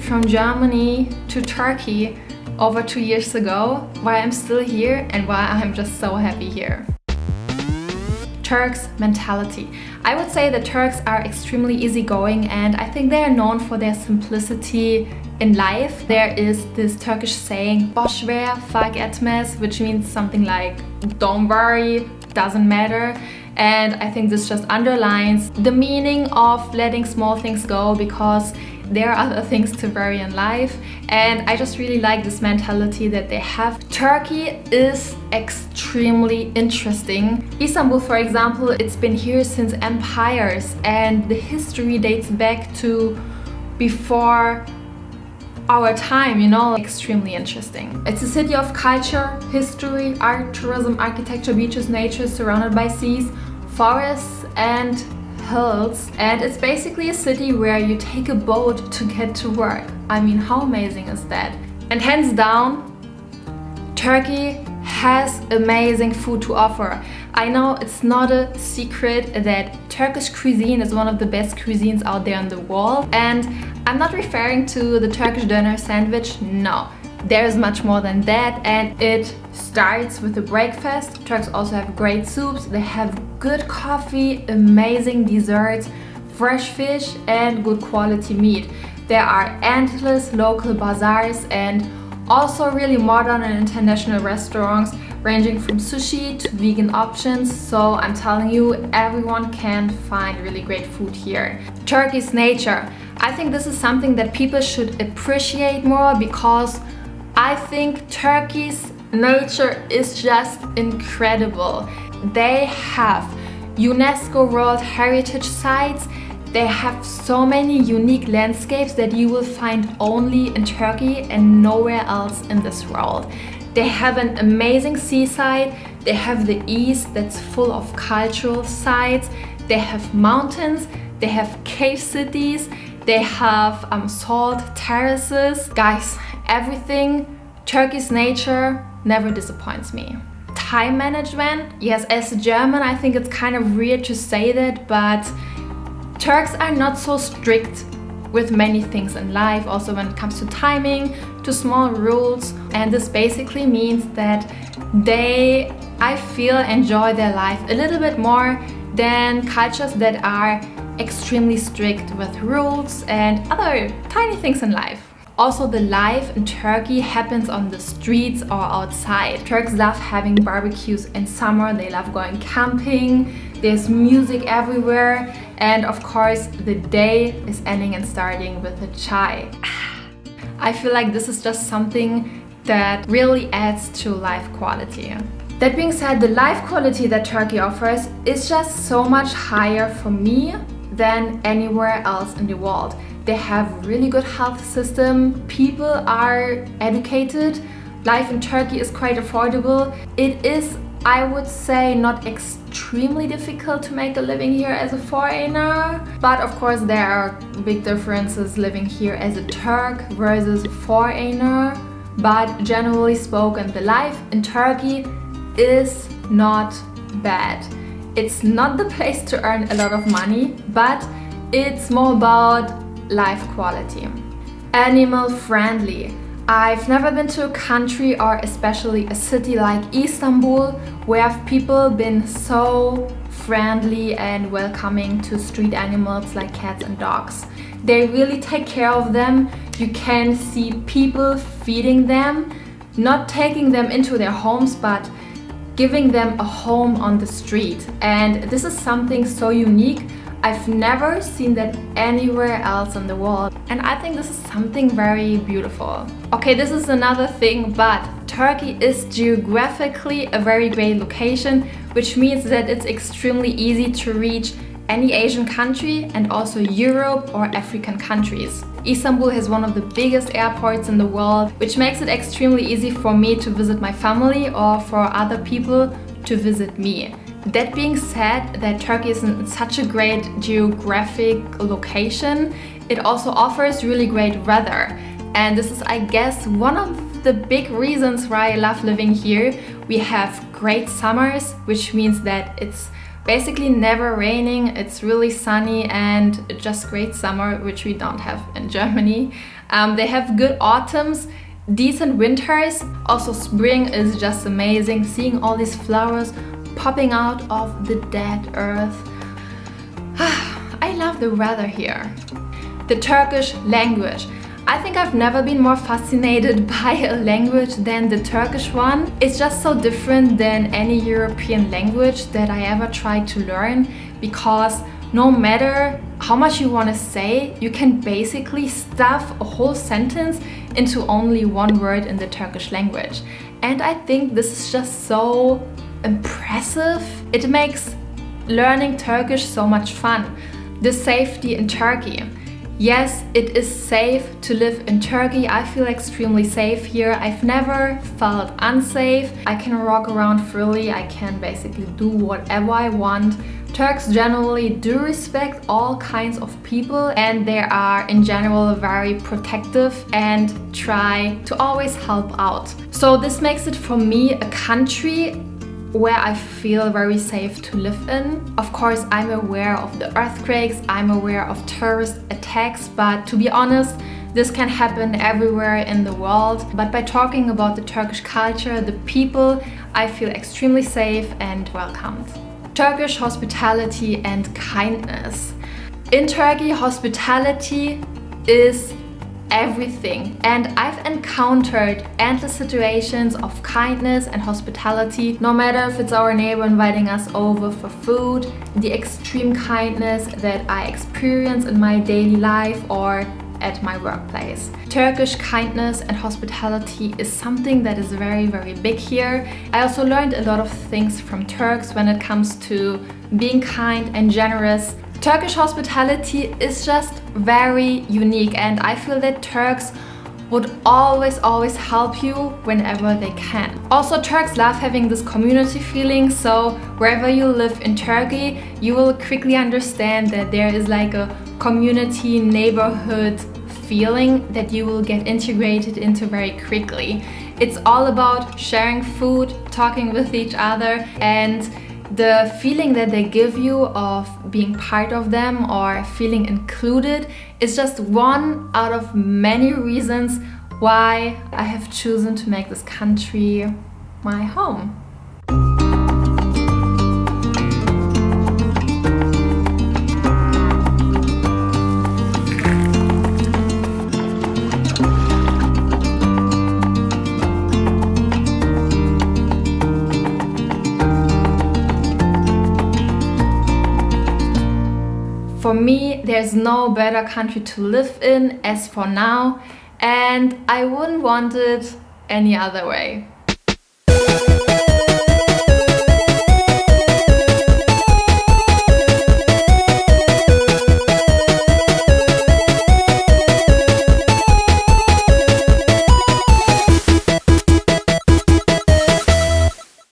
from Germany to Turkey over 2 years ago, why I'm still here and why I'm just so happy here. Turks mentality. I would say the Turks are extremely easygoing, and I think they are known for their simplicity in life. There is this Turkish saying, "Boş ver, fark etmez," which means something like, don't worry, doesn't matter. And I think this just underlines the meaning of letting small things go, because there are other things to worry in life. And I just really like this mentality that they have. Turkey is extremely interesting. Istanbul, for example, it's been here since empires, and the history dates back to before our time, you know, extremely interesting. It's a city of culture, history, art, tourism, architecture, beaches, nature, surrounded by seas, forests, and hills. And it's basically a city where you take a boat to get to work. I mean, how amazing is that? And hands down, Turkey has amazing food to offer. I know it's not a secret that Turkish cuisine is one of the best cuisines out there in the world. And I'm not referring to the Turkish dinner sandwich, no. There's much more than that, and it starts with the breakfast. Turks also have great soups, they have good coffee, amazing desserts, fresh fish, and good quality meat. There are endless local bazaars and also really modern and international restaurants ranging from sushi to vegan options. So I'm telling you, everyone can find really great food here. Turkey's nature. I think this is something that people should appreciate more, because I think Turkey's nature is just incredible. They have UNESCO World Heritage Sites. They have so many unique landscapes that you will find only in Turkey and nowhere else in this world. They have an amazing seaside. They have the east that's full of cultural sites. They have mountains. They have cave cities. They have salt terraces. Guys, everything, Turkey's nature never disappoints me. Time management. Yes, as a German, I think it's kind of weird to say that, but Turks are not so strict with many things in life, also when it comes to timing, to small rules. And this basically means that they, I feel, enjoy their life a little bit more than cultures that are extremely strict with rules and other tiny things in life. Also, the life in Turkey happens on the streets or outside. Turks love having barbecues in summer, they love going camping, there's music everywhere, and of course the day is ending and starting with a chai. I feel like this is just something that really adds to life quality. That being said, the life quality that Turkey offers is just so much higher for me than anywhere else in the world. They have really good health system, people are educated, life in Turkey is quite affordable. It is, I would say, not extremely difficult to make a living here as a foreigner, but of course there are big differences living here as a Turk versus a foreigner. But generally spoken, the life in Turkey is not bad. It's not the place to earn a lot of money, but it's more about life quality. Animal friendly. I've never been to a country, or especially a city like Istanbul, where have people been so friendly and welcoming to street animals like cats and dogs. They really take care of them. You can see people feeding them, not taking them into their homes, but giving them a home on the street. And this is something so unique. I've never seen that anywhere else in the world, and I think this is something very beautiful. Okay, this is another thing, but Turkey is geographically a very great location, which means that it's extremely easy to reach any Asian country and also Europe or African countries. Istanbul has one of the biggest airports in the world, which makes it extremely easy for me to visit my family or for other people to visit me. That being said, that Turkey is in such a great geographic location, it also offers really great weather. And this is, I guess, one of the big reasons why I love living here. We have great summers, which means that it's basically never raining, it's really sunny and just great summer, which we don't have in Germany. They have good autumns, decent winters. Also spring is just amazing, seeing all these flowers popping out of the dead earth. I love the weather here. The Turkish language. I think I've never been more fascinated by a language than the Turkish one. It's just so different than any European language that I ever tried to learn, because no matter how much you want to say, you can basically stuff a whole sentence into only one word in the Turkish language. And I think this is just so impressive. It makes learning Turkish so much fun. The safety in Turkey. Yes, it is safe to live in Turkey. I feel extremely safe here. I've never felt unsafe. I can walk around freely. I can basically do whatever I want. Turks generally do respect all kinds of people, and they are in general very protective and try to always help out. So this makes it for me a country where I feel very safe to live in. Of course, I'm aware of the earthquakes, I'm aware of terrorist attacks, but to be honest, this can happen everywhere in the world. But by talking about the Turkish culture, the people, I feel extremely safe and welcomed. Turkish hospitality and kindness. In Turkey, hospitality is everything, and I've encountered endless situations of kindness and hospitality, no matter if it's our neighbor inviting us over for food, the extreme kindness that I experience in my daily life or at my workplace. Turkish kindness and hospitality is something that is very, very big here. I also learned a lot of things from Turks when it comes to being kind and generous. Turkish hospitality is just very unique, and I feel that Turks would always help you whenever they can. Also, Turks love having this community feeling, so wherever you live in Turkey, you will quickly understand that there is like a community neighborhood feeling that you will get integrated into very quickly. It's all about sharing food, talking with each other, and the feeling that they give you of being part of them or feeling included is just one out of many reasons why I have chosen to make this country my home. For me, there's no better country to live in as for now, and I wouldn't want it any other way.